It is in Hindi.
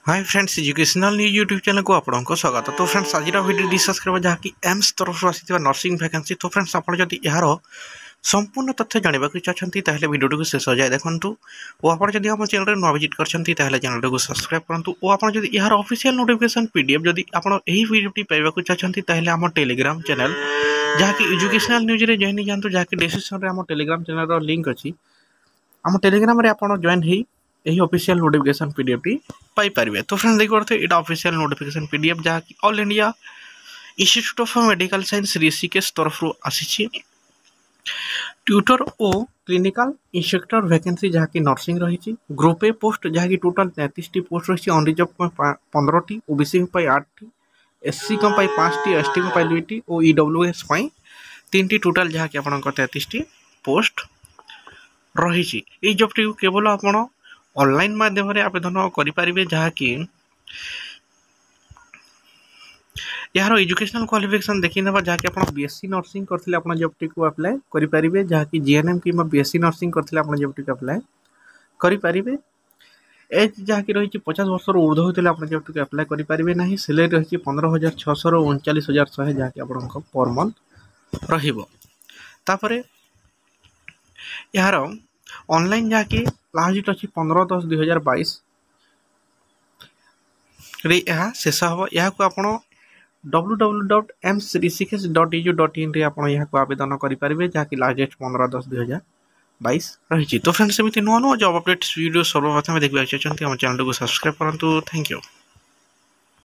Hi friends educational news YouTube channel को आपको स्वागत। तो फ्रेंड्स आज वीडियो डिस्कस करबा जहाँकि एम्स तरफ आसी नर्सिंग वैकेंसी। तो फ्रेंड्स आप यार संपूर्ण तथ्य जानवा चाहते हैं वीडियो को शेष जाए देखूँ और आप आम चैनल नुआ विजिट कर चैनल को सब्सक्राइब करूँ और आप यार ऑफिशियल नोटिफिकेशन पीडीएफ जदि आप वीडियो पाइबा चाहते हैं आम टेलीग्राम चैनल जहाँकि एजुकेशनल न्यूज रे जॉइन जातु जहाँकि डिस्क्रिप्शन आम टेलीग्राम चैनल लिंक अच्छी आम टेलीग्राम रे आप जॉइन हो यही ऑफिशियल नोटिफिकेशन पीडीएफ टी पाई परिबे। तो फ्रेंड्स देखो एटा ऑफिशियल नोटिफिकेशन पीडीएफ जहाँकि all India institute of medical science Rishikesh तरफ आसी ट्यूटर और क्लिनिकल इंस्ट्रक्टर वैकेंसी जहाँकि नर्सिंग रही ग्रुप ए पोस्ट जहाँकि टोटाल 33 टी पोस्ट रही अनरिजर्व 15 टी ओबीसी 8 टी एससी 5 टी एसटी 2 टी और ईडब्ल्यूएस 3 टी टोटाल जहाँकि आप 33 टी पोस्ट रही। ये जॉब टी केवल आप ऑनलाइन माध्यम आवेदन करें जहाँकि यार एजुकेशनल क्वालिफिकेशन देखी ना जहाँकि आप बीएससी नर्सिंग करते आप जॉब टी को अप्लाई करेंगे जहाँकि जीएनएम कि बीएससी नर्सिंग करते आप जॉब टी को अप्लाई करेंगे। एज जहाँकि रही 50 वर्ष ऊर्ध होते आप जॉब टी को अप्लाई करेंगे ना। सैलरी रही 15,600 रु 39,100 जहाँकि आप पर मंथ रही। यार ऑनलाइन जहाँकि लास्ट डेट अच्छी 15/10/2022 शेष हम यहाँ आप www.emsrishikesh.edu.in रे आप आवेदन करेंगे जहाँकि लास्ट डेट 15/10/2022 रही। तो फ्रेंड्स एमती नुआ नुआ जॉब अपडेट्स वीडियो सर्वप्रथम देखा चाहते हैं चैनल को सब्सक्राइब करूँ। Thank you.